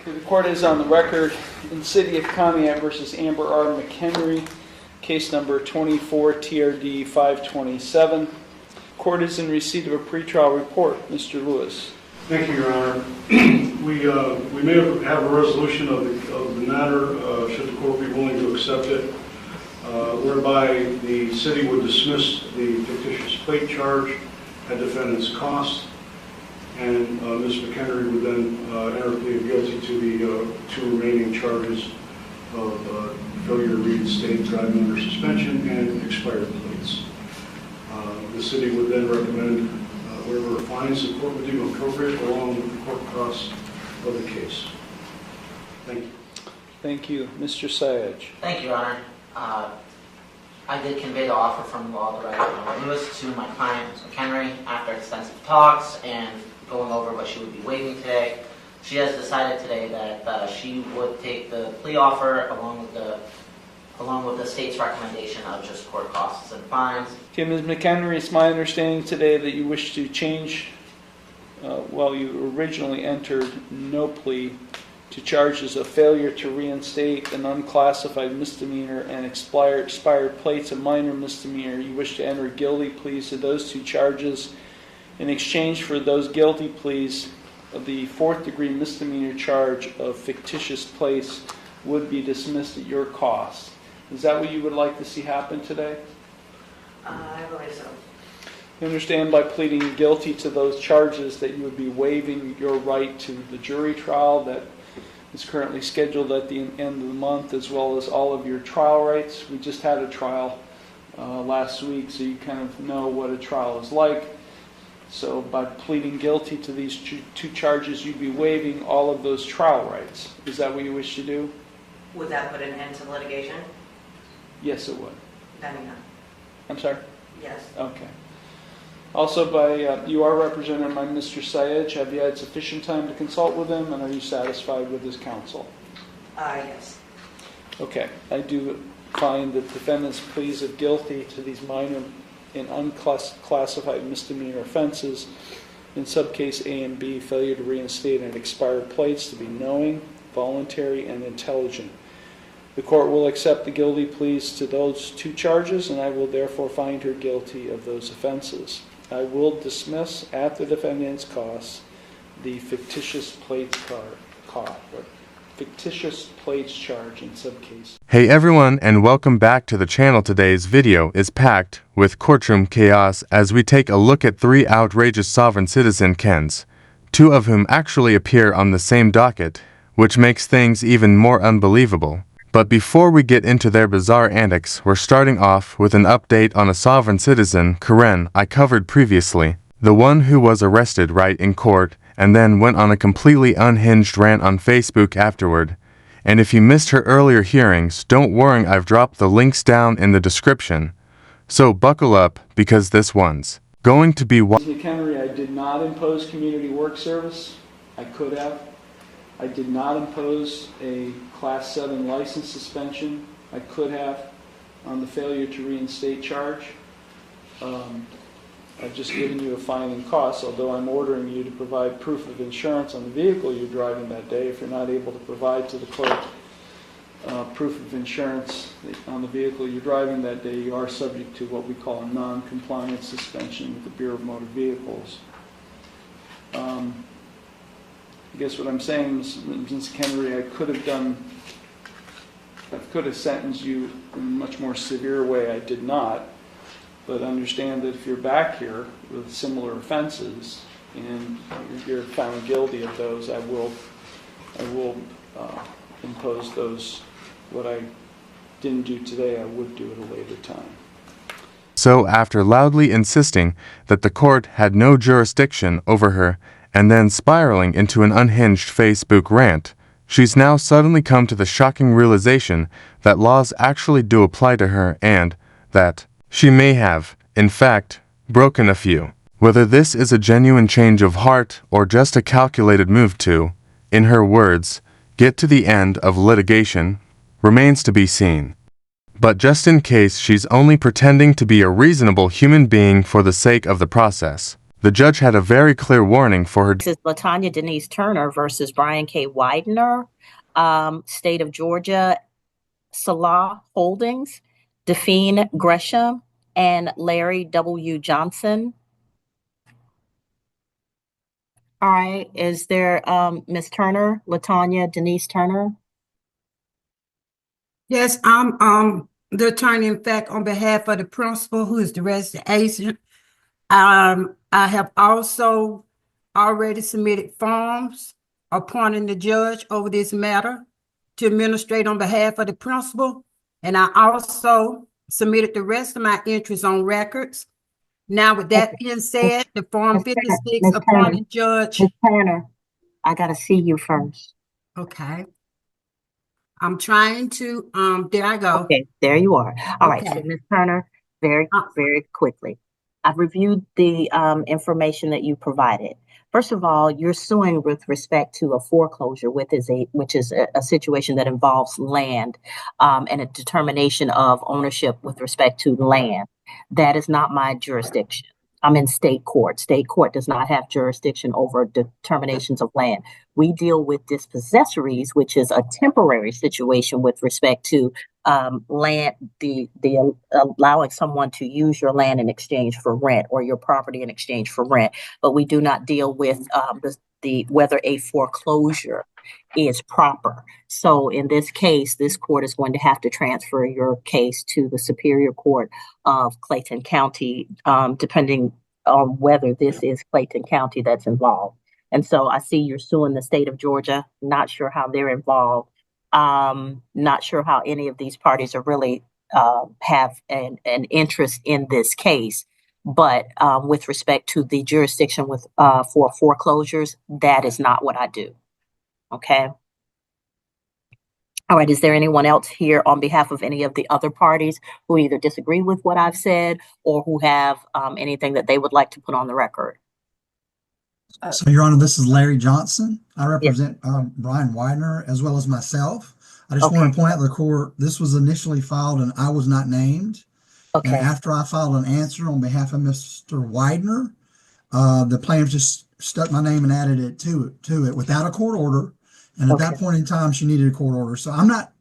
The court is on the record in City of Conneaut versus Amber R. McHenry, case number 24 TRD 527. Court is in receipt of a pretrial report. Mr. Lewis. Thank you, Your Honor. We may have a resolution of the matter, should the court be willing to accept it, whereby the city would dismiss the fictitious plate charge at defendant's cost, and Ms. McHenry would then enter a plea of guilty to the two remaining charges of failure to reinstate, driving under suspension, and expired plates. The city would then recommend whatever fines the court would deem appropriate along with the court costs of the case. Thank you. Thank you. Mr. Sayage. Thank you, Your Honor. I did convey the offer from Law Director Lewis to my client, Ms. McHenry, after extensive talks and going over what she would be waiving today. She has decided today that she would take the plea offer along with the state's recommendation of just court costs and fines. Okay, Ms. McHenry, it's my understanding today that you wish to change, you originally entered no plea to charges of failure to reinstate an unclassified misdemeanor and expired plates, a minor misdemeanor. You wish to enter guilty pleas to those two charges. In exchange for those guilty pleas, the fourth-degree misdemeanor charge of fictitious plates would be dismissed at your cost. Is that what you would like to see happen today? I believe so. You understand by pleading guilty to those charges that you would be waiving your right to the jury trial that is currently scheduled at the end of the month, as well as all of your trial rights. We just had a trial last week, so you kind of know what a trial is like. So by pleading guilty to these two charges, you'd be waiving all of those trial rights. Is that what you wish to do? Would that put an end to litigation? Yes, it would. Then no. I'm sorry? Yes. Okay. Also, you are represented by Mr. Sayage. Have you had sufficient time to consult with him, and are you satisfied with his counsel? Yes. Okay. I do find that defendant's pleas of guilty to these minor and unclassified misdemeanor offenses in subcase A and B, failure to reinstate and expired plates, to be knowing, voluntary, and intelligent. The court will accept the guilty pleas to those two charges, and I will therefore find her guilty of those offenses. I will dismiss at the defendant's cost the fictitious plates charge in subcase. Hey everyone, and welcome back to the channel. Today's video is packed with courtroom chaos as we take a look at three outrageous sovereign citizen Kens, two of whom actually appear on the same docket, which makes things even more unbelievable. But before we get into their bizarre antics, we're starting off with an update on a sovereign citizen, Karen, I covered previously, the one who was arrested right in court and then went on a completely unhinged rant on Facebook afterward. And if you missed her earlier hearings, don't worry, I've dropped the links down in the description. So buckle up, because this one's going to be Ms. McHenry, I did not impose community work service. I could have. I did not impose a Class 7 license suspension. I could have on the failure to reinstate charge. I've just given you a fine and costs, although I'm ordering you to provide proof of insurance on the vehicle you're driving that day. If you're not able to provide to the clerk proof of insurance on the vehicle you're driving that day, you are subject to what we call a non-compliance suspension with the Bureau of Motor Vehicles. I guess what I'm saying, Ms. Henry, I could have sentenced you in a much more severe way. I did not. But understand that if you're back here with similar offenses and you're found guilty of those, I will impose those. What I didn't do today, I would do at a later time. So after loudly insisting that the court had no jurisdiction over her and then spiraling into an unhinged Facebook rant, she's now suddenly come to the shocking realization that laws actually do apply to her and that she may have, in fact, broken a few. Whether this is a genuine change of heart or just a calculated move to, in her words, get to the end of litigation, remains to be seen. But just in case she's only pretending to be a reasonable human being for the sake of the process, The judge had a very clear warning for her. This is LaTanya Denise Turner versus Brian K. Widener, State of Georgia, Salah Holdings, Define Gresham, and Larry W. Johnson. All right, is there Ms. Turner, LaTanya Denise Turner? Yes, I'm the attorney, in fact, on behalf of the principal, who is the resident agent. I have also already submitted forms appointing the judge over this matter to administrate on behalf of the principal. And I also submitted the rest of my entries on records. Now, with that being said, the Form Ms. Turner, 56 Ms. Turner, appointing judge. Ms. Turner, I gotta see you first. Okay. I'm trying to, there I go. Okay, there you are. All right, so Okay. Ms. Turner, very quickly. I've reviewed the information that you provided. First of all, you're suing with respect to a foreclosure, which is a situation that involves land and a determination of ownership with respect to land. That is not my jurisdiction. I'm in state court. State court does not have jurisdiction over determinations of land. We deal with dispossessories, which is a temporary situation with respect to land, the allowing someone to use your land in exchange for rent or your property in exchange for rent. But we do not deal with whether a foreclosure is proper. So in this case, this court is going to have to transfer your case to the Superior Court of Clayton County, depending on whether this is Clayton County that's involved. And so I see you're suing the state of Georgia. Not sure how they're involved. Not sure how any of these parties are really have an interest in this case. But with respect to the jurisdiction for foreclosures, that is not what I do. Okay. All right. Is there anyone else here on behalf of any of the other parties who either disagree with what I've said or who have anything that they would like to put on the record? So, Your Honor, this is Larry Johnson. I represent Brian Widener as well as myself. I just want to point out to the court, this was initially filed and I was not named. Okay. And after I filed an answer on behalf of Mr. Widener, the plaintiff just stuck my name and added it to it without a court order. And at that point in time, she needed a court order. So I'm not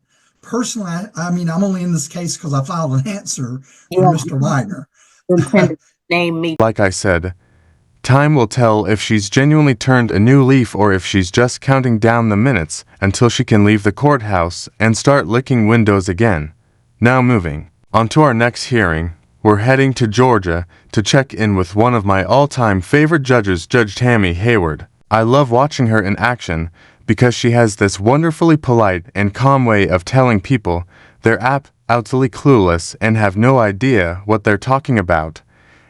personally, I mean, I'm only in this case because I filed an answer for Mr. Widener. Name me. Like I said, time will tell if she's genuinely turned a new leaf or if she's just counting down the minutes until she can leave the courthouse and start licking windows again. Now moving on to our next hearing, we're heading to Georgia to check in with one of my all-time favorite judges, Judge Tammy Hayward. I love watching her in action because she has this wonderfully polite and calm way of telling people they're absolutely clueless and have no idea what they're talking about.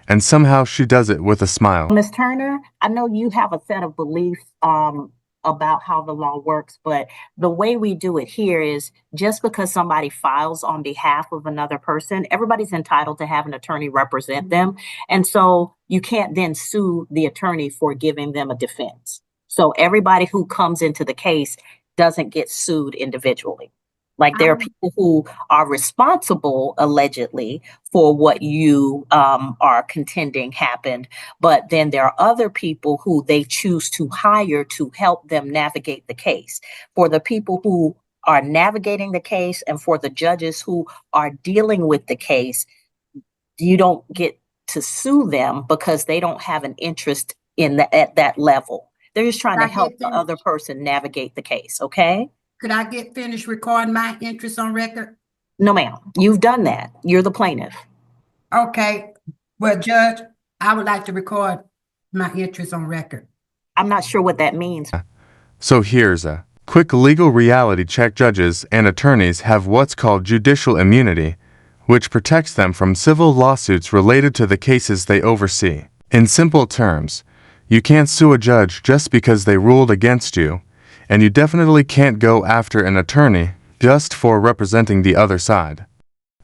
And somehow she does it with a smile. Ms. Turner, I know you have a set of beliefs about how the law works, but the way we do it here is just because somebody files on behalf of another person, everybody's entitled to have an attorney represent them. And so you can't then sue the attorney for giving them a defense. So everybody who comes into the case doesn't get sued individually. Like there are people who are responsible, allegedly, for what you are contending happened. But then there are other people who they choose to hire to help them navigate the case. For the people who are navigating the case and for the judges who are dealing with the case, you don't get to sue them because they don't have an interest in at that level. They're just trying to help the other person navigate the case, okay? Could I get finished recording my interest on record? No, ma'am. You've done that. You're the plaintiff. Okay. Well, Judge, I would like to record my interest on record. I'm not sure what that means. So here's a quick legal reality check. Judges and attorneys have what's called judicial immunity, which protects them from civil lawsuits related to the cases they oversee. In simple terms, you can't sue a judge just because they ruled against you, and you definitely can't go after an attorney just for representing the other side.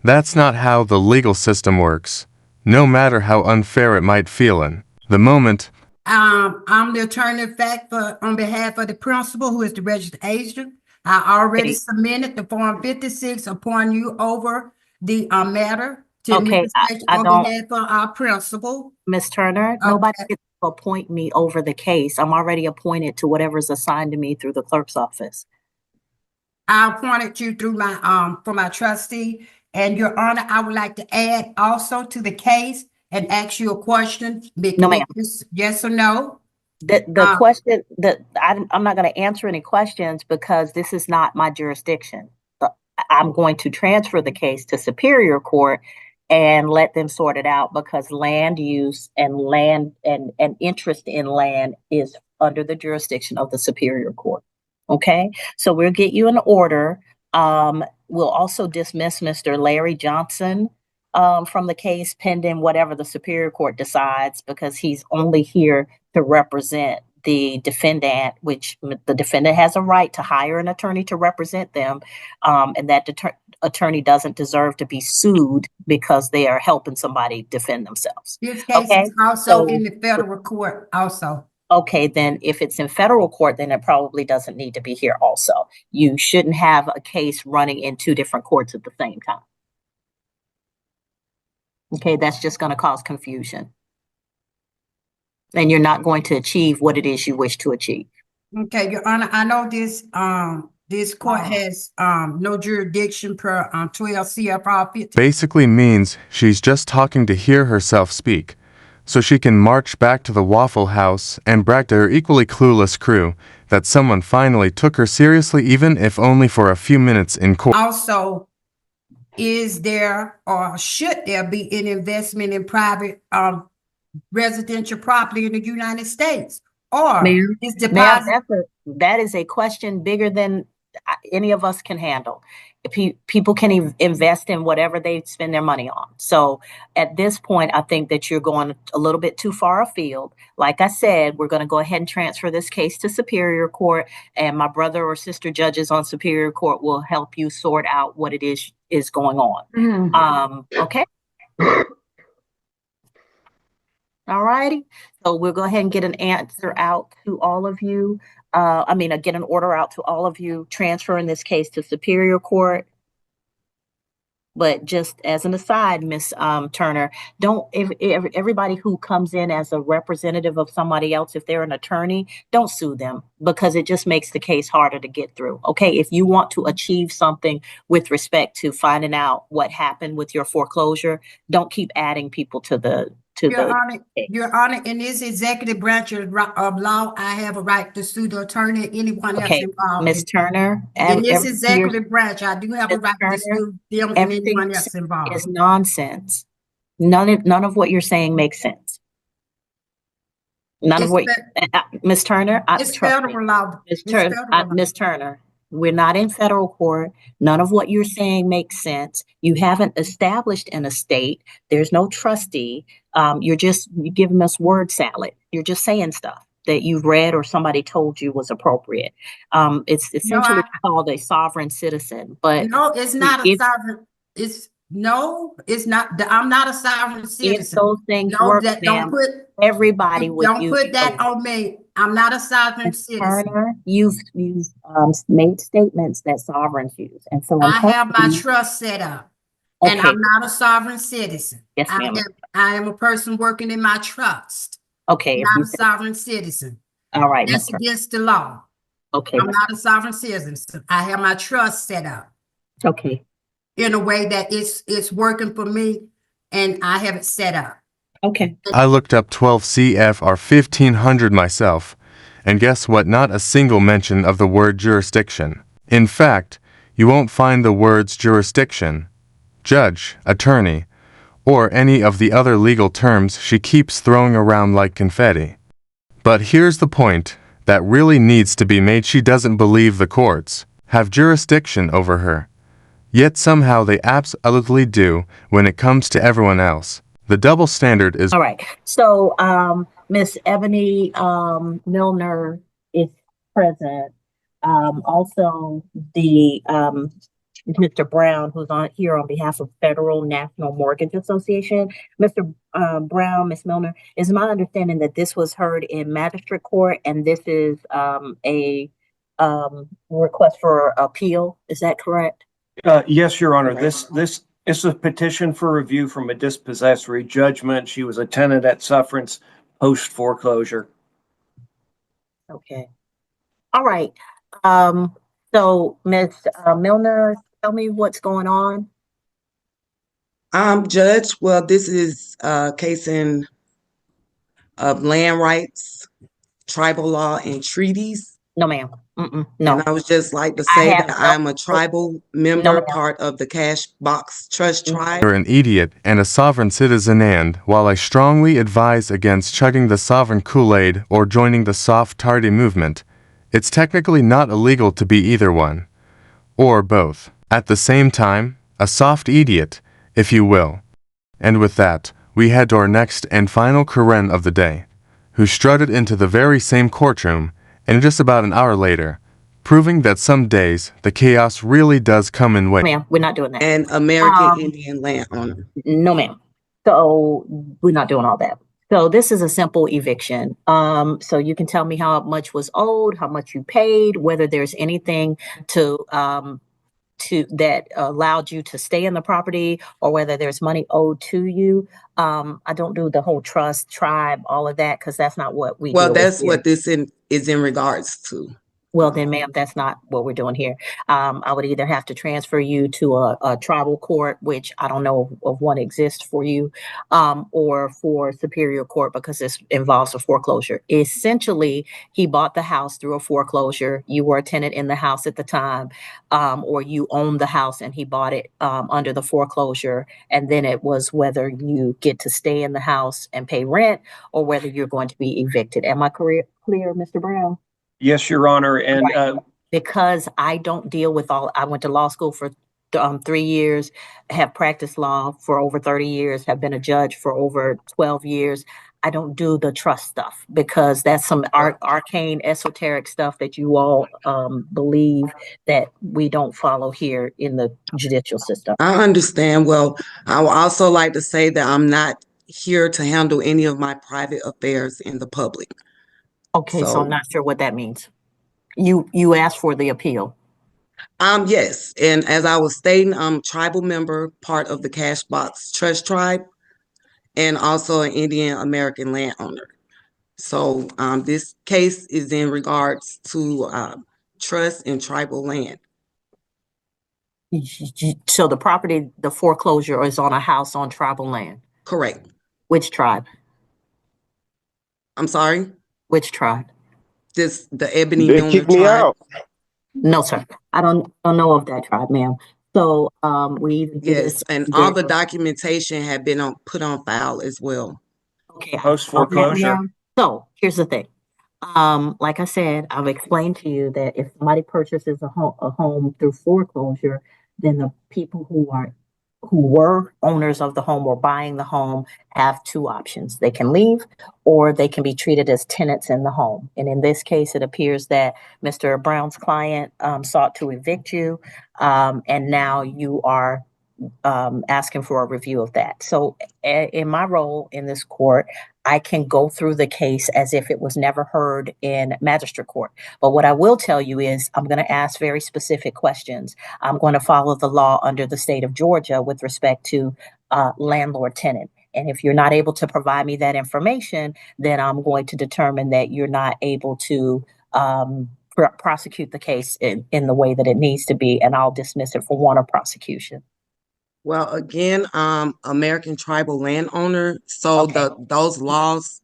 That's not how the legal system works, no matter how unfair it might feel in the moment. I'm the attorney, in fact, on behalf of the principal, who is the registered agent. I already submitted the Form 56 upon you over the matter to administration on behalf of our principal. Ms. Turner, nobody gets appoint me over the case. I'm already appointed to whatever's assigned to me through the clerk's office. I appointed you through my, for my trustee. And Your Honor, I would like to add also to the case and ask you a question. No, ma'am. Yes or no? The question that I'm not going to answer any questions because this is not my jurisdiction. I'm going to transfer the case to Superior Court and let them sort it out because land use and land and interest in land is under the jurisdiction of the Superior Court. Okay, so we'll get you an order. We'll also dismiss Mr. Larry Johnson from the case pending whatever the Superior Court decides because he's only here to represent the defendant, which the defendant has a right to hire an attorney to represent them, and that attorney doesn't deserve to be sued because they are helping somebody defend themselves. This case is also in the federal court also. Okay, then if it's in federal court, then it probably doesn't need to be here also. You shouldn't have a case running in two different courts at the same time. Okay, that's just going to cause confusion. And you're not going to achieve what it is you wish to achieve. Okay, Your Honor, I know this court has no jurisdiction per 12 CFR 50. Basically means she's just talking to hear herself speak, so she can march back to the Waffle House and brag to her equally clueless crew that someone finally took her seriously, even if only for a few minutes in court. Also, is there or should there be an investment in private residential property in the United States? Or is deposit? That is a question bigger than any of us can handle. People can invest in whatever they spend their money on. So at this point, I think that you're going a little bit too far afield. Like I said, we're going to go ahead and transfer this case to Superior Court, and my brother or sister judges on Superior Court will help you sort out what it is going on. Okay. All righty. So we'll go ahead and get an answer out to all of you. Get an order out to all of you transferring this case to Superior Court. But just as an aside, Miss Turner, everybody who comes in as a representative of somebody else, if they're an attorney, don't sue them because it just makes the case harder to get through. Okay, if you want to achieve something with respect to finding out what happened with your foreclosure, don't keep adding people to the Your Honor, in this executive branch of law, I have a right to sue the attorney, anyone else involved. Ms. Turner, in this executive branch, I do have a right to sue them and anyone else involved. Is nonsense. None of what you're saying makes sense. None of what, Ms. Turner, it's federal law. Ms. Turner, we're not in federal court. None of what you're saying makes sense. You haven't established an estate. There's no trustee. You're giving us word salad. You're just saying stuff that you've read or somebody told you was appropriate. It's essentially called a sovereign citizen, but no, it's not a sovereign. It's not. I'm not a sovereign citizen. If those things work, don't put everybody with you. Don't put that on me. I'm not a sovereign citizen. Turner, you've made statements that sovereigns use, and so I have my trust set up, and I'm not a sovereign citizen. Yes, ma'am. I am a person working in my trust. Okay, not a sovereign citizen. All right, that's against the law. Okay, I'm not a sovereign citizen. So I have my trust set up. Okay. In a way that it's working for me, and I have it set up. Okay. I looked up 12 CFR 1500 myself, and guess what? Not a single mention of the word jurisdiction. In fact, you won't find the words jurisdiction, judge, attorney, or any of the other legal terms she keeps throwing around like confetti. But here's the point that really needs to be made. She doesn't believe the courts have jurisdiction over her. Yet somehow they absolutely do when it comes to everyone else. The double standard is... All right. So Miss Ebony Milner is present. Also, the Mr. Brown, who's on here on behalf of Federal National Mortgage Association. Mr. Brown, Miss Milner, is my understanding that this was heard in magistrate court, and this is a request for appeal. Is that correct? Yes, Your Honor. This is a petition for review from a dispossessory judgment. She was a tenant at sufferance post foreclosure. Okay. All right. So Ms. Milner, tell me what's going on. Judge, well, this is a case of land rights, tribal law, and treaties. No, ma'am. And No, I would just like to I say have that no, I'm a tribal no, member, ma'am. part of the Cash Box Trust Tribe. You're an idiot and a sovereign citizen, and while I strongly advise against chugging the sovereign Kool-Aid or joining the soft tardy movement, it's technically not illegal to be either one, or both, at the same time, a soft idiot, if you will. And with that, we head to our next and final Karen of the day, who strutted into the very same courtroom, and just about an hour later, proving that some days the chaos really does come in waves. Ma'am, we're not doing that. And American Indian landowner. No, ma'am. So we're not doing all that. So this is a simple eviction. So you can tell me how much was owed, how much you paid, whether there's anything to that allowed you to stay in the property, or whether there's money owed to you. I don't do the whole trust, tribe, all of that, because that's not what we Well, deal with that's here. what this is in regards to. Well, then, ma'am, that's not what we're doing here. I would either have to transfer you to a tribal court, which I don't know of one exists for you, or for superior court, because this involves a foreclosure. Essentially, he bought the house through a foreclosure. You were a tenant in the house at the time, or you owned the house and he bought it under the foreclosure. And then it was whether you get to stay in the house and pay rent, or whether you're going to be evicted. Am I clear, Mr. Brown? Yes, Your Honor. And Because I don't deal with I went to law school for 3 years, have practiced law for over 30 years, have been a judge for over 12 years. I don't do the trust stuff because that's some arcane, esoteric stuff that you all believe that we don't follow here in the judicial system. I understand. Well, I would also like to say that I'm not here to handle any of my private affairs in the public. Okay, so I'm not sure what that means. You asked for the appeal. Yes, and as I was stating, I'm a tribal member, part of the Cash Box Trust Tribe, and also an Indian American landowner. So this case is in regards to trust and tribal land. So the property, the foreclosure is on a house on tribal land? Correct. Which tribe? I'm sorry? Which tribe? The Ebony They Milner kicked me tribe. out. No, sir. I don't know of that tribe, ma'am. So we either do Yes, this. and all the documentation had been put on file as well. Okay. post foreclosure. So here's the thing. Like I said, I've explained to you that if somebody purchases a home through foreclosure, then the people who were owners of the home or buying the home have two options. They can leave, or they can be treated as tenants in the home. And in this case, it appears that Mr. Brown's client sought to evict you, and now you are asking for a review of that. So in my role in this court, I can go through the case as if it was never heard in magistrate court. But what I will tell you is I'm going to ask very specific questions. I'm going to follow the law under the state of Georgia with respect to landlord tenant. And if you're not able to provide me that information, then I'm going to determine that you're not able to prosecute the case in the way that it needs to be, and I'll dismiss it for want of prosecution. Well, again, American tribal landowner, so Okay. those laws.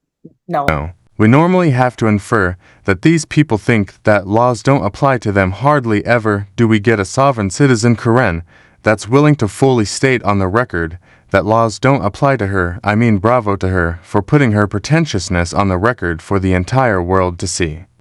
No. We normally have to infer that these people think that laws don't apply to them. Hardly ever do we get a sovereign citizen Karen that's willing to fully state on the record that laws don't apply to her. I mean, bravo to her for putting her pretentiousness on the record for the entire world to see.